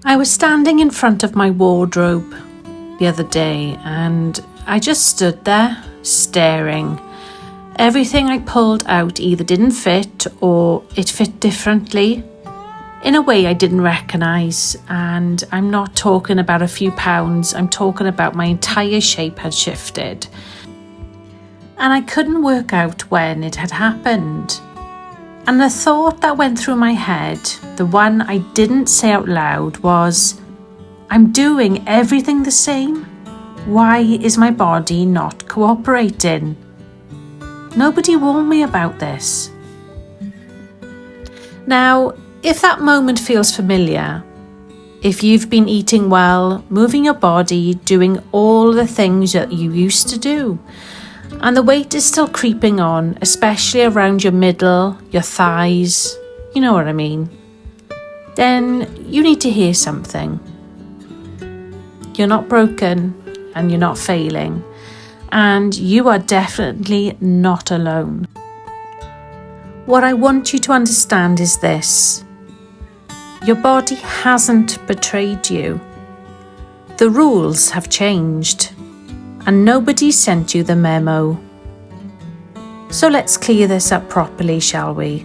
I was standing in front of my wardrobe the other day and I just stood there staring. Everything I pulled out either didn't fit or it fit differently in a way I didn't recognise, and I'm not talking about a few pounds, I'm talking about my entire shape had shifted. And I couldn't work out when it had happened. And the thought that went through my head, the one I didn't say out loud, was, I'm doing everything the same. Why is my body not cooperating? Nobody warned me about this. Now, if that moment feels familiar, if you've been eating well, moving your body, doing all the things that you used to do, and the weight is still creeping on, especially around your middle, your thighs, you know what I mean, then you need to hear something. You're not broken and you're not failing, and you are definitely not alone. What I want you to understand is this. Your body hasn't betrayed you. The rules have changed, and nobody sent you the memo. So let's clear this up properly, shall we?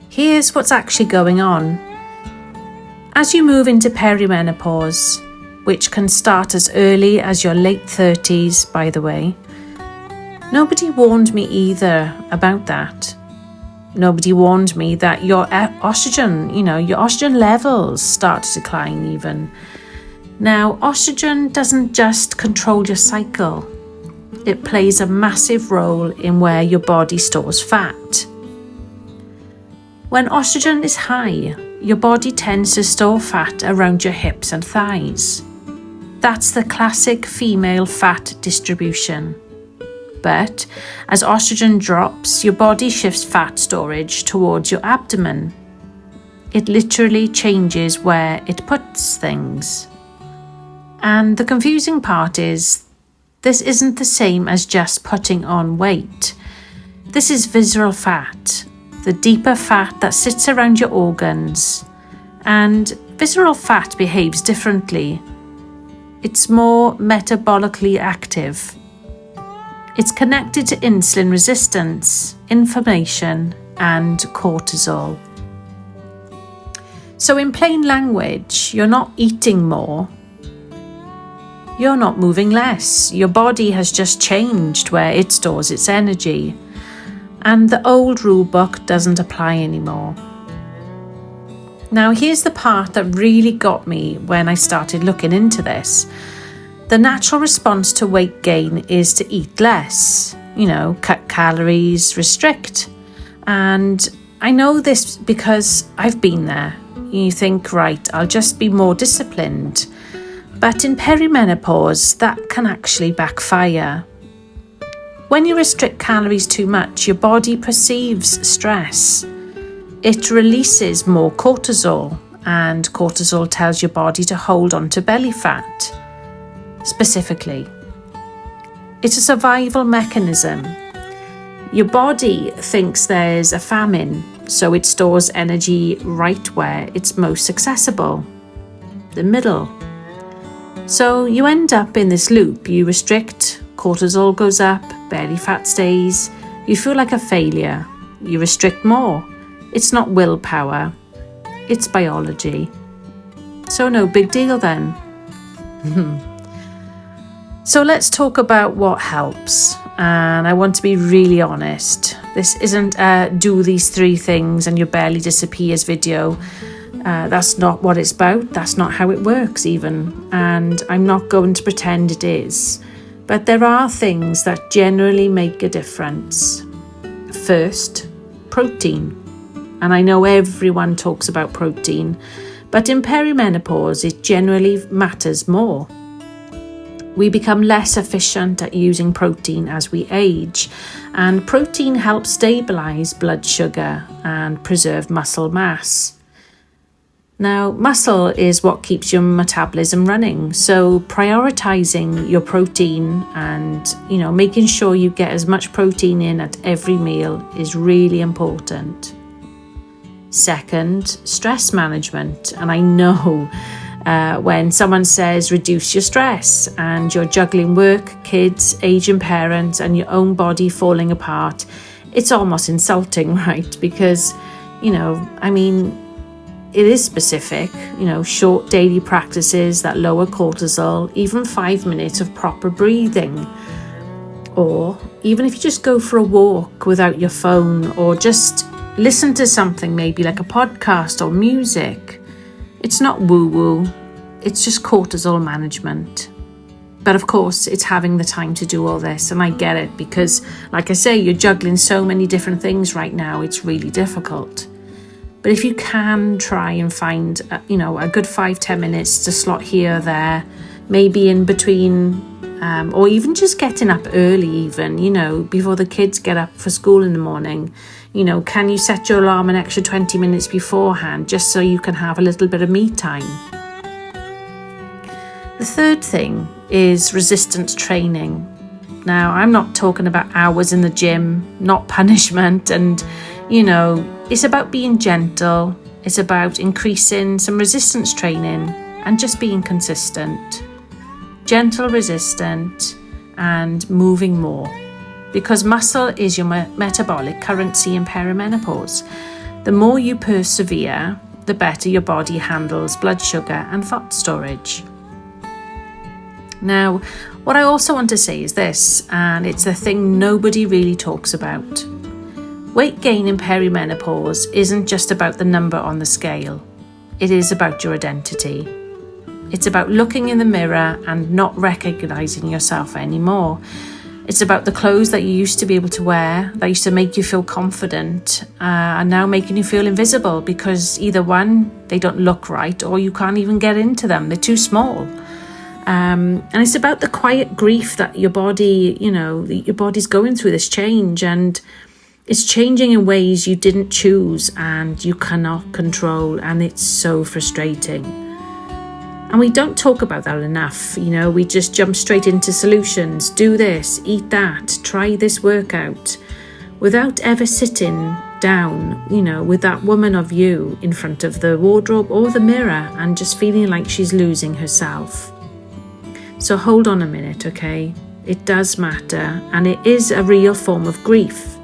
Here's what's actually going on. As you move into perimenopause, which can start as early as your late 30s, by the way, nobody warned me either about that. Nobody warned me that your oestrogen levels start to decline even. Now, oestrogen doesn't just control your cycle. It plays a massive role in where your body stores fat. When oestrogen is high, your body tends to store fat around your hips and thighs. That's the classic female fat distribution. But as oestrogen drops, your body shifts fat storage towards your abdomen. It literally changes where it puts things. And the confusing part is, this isn't the same as just putting on weight. This is visceral fat, the deeper fat that sits around your organs. And visceral fat behaves differently. It's more metabolically active. It's connected to insulin resistance, inflammation, and cortisol. So in plain language, you're not eating more. You're not moving less. Your body has just changed where it stores its energy. And the old rule book doesn't apply anymore. Now here's the part that really got me when I started looking into this. The natural response to weight gain is to eat less, cut calories, restrict. And I know this because I've been there. You think, right, I'll just be more disciplined. But in perimenopause, that can actually backfire. When you restrict calories too much, your body perceives stress. It releases more cortisol, and cortisol tells your body to hold on to belly fat. Specifically, it's a survival mechanism. Your body thinks there's a famine, so it stores energy right where it's most accessible, the middle. So you end up in this loop. You restrict, cortisol goes up, belly fat stays, you feel like a failure. You restrict more. It's not willpower, it's biology. So no big deal then. So let's talk about what helps. And I want to be really honest. This isn't a do these 3 things and your belly disappears video. That's not what it's about. That's not how it works even. And I'm not going to pretend it is. But there are things that generally make a difference. First, protein. And I know everyone talks about protein, but in perimenopause, it generally matters more. We become less efficient at using protein as we age, and protein helps stabilize blood sugar and preserve muscle mass. Now, muscle is what keeps your metabolism running, so prioritizing your protein and, making sure you get as much protein in at every meal is really important. Second, stress management. And I know when someone says reduce your stress and you're juggling work, kids, aging parents and your own body falling apart, it's almost insulting, right? Because, it is specific, short daily practices that lower cortisol, even 5 minutes of proper breathing. Or even if you just go for a walk without your phone, or just listen to something maybe like a podcast or music. It's not woo-woo, it's just cortisol management. But of course, it's having the time to do all this, and I get it because, like I say, you're juggling so many different things right now, it's really difficult. But if you can try and find, a good 5-10 minutes to slot here or there, maybe in between, or even just getting up early even, before the kids get up for school in the morning. Can you set your alarm an extra 20 minutes beforehand just so you can have a little bit of me time? The third thing is resistance training. Now, I'm not talking about hours in the gym, not punishment, and, it's about being gentle. It's about increasing some resistance training and just being consistent. Gentle, resistant, and moving more. Because muscle is your metabolic currency in perimenopause. The more you persevere, the better your body handles blood sugar and fat storage. Now, what I also want to say is this, and it's the thing nobody really talks about. Weight gain in perimenopause isn't just about the number on the scale. It is about your identity. It's about looking in the mirror and not recognizing yourself anymore. It's about the clothes that you used to be able to wear, that used to make you feel confident, are now making you feel invisible because either one, they don't look right, or you can't even get into them. They're too small. And it's about the quiet grief that your body, your body's going through this change, and it's changing in ways you didn't choose and you cannot control, and it's so frustrating. And we don't talk about that enough. We just jump straight into solutions. Do this, eat that, try this workout, without ever sitting down, with that woman of you in front of the wardrobe or the mirror and just feeling like she's losing herself. So hold on a minute, okay? It does matter, and it is a real form of grief.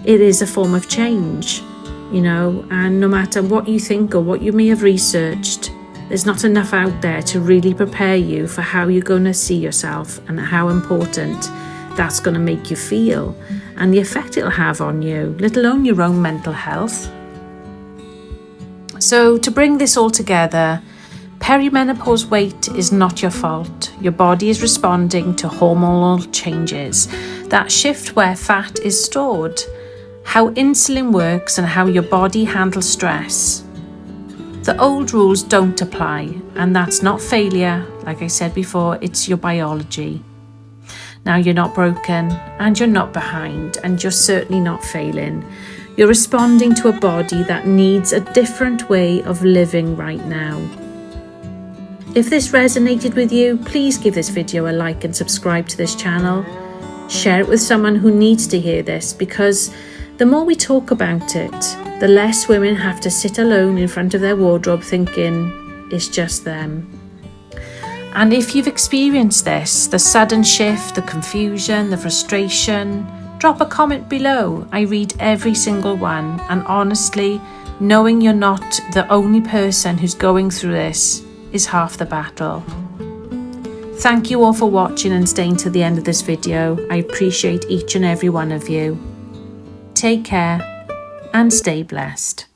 It is a form of change, and no matter what you think or what you may have researched, there's not enough out there to really prepare you for how you're going to see yourself and how important that's going to make you feel and the effect it'll have on you, let alone your own mental health. So to bring this all together, perimenopause weight is not your fault. Your body is responding to hormonal changes, that shift where fat is stored, how insulin works and how your body handles stress. The old rules don't apply, and that's not failure. Like I said before, it's your biology. Now, you're not broken, and you're not behind, and you're certainly not failing. You're responding to a body that needs a different way of living right now. If this resonated with you, please give this video a like and subscribe to this channel. Share it with someone who needs to hear this, because the more we talk about it, the less women have to sit alone in front of their wardrobe thinking it's just them. And if you've experienced this, the sudden shift, the confusion, the frustration, drop a comment below. I read every single one, and honestly, knowing you're not the only person who's going through this is half the battle. Thank you all for watching and staying to the end of this video. I appreciate each and every one of you. Take care and stay blessed.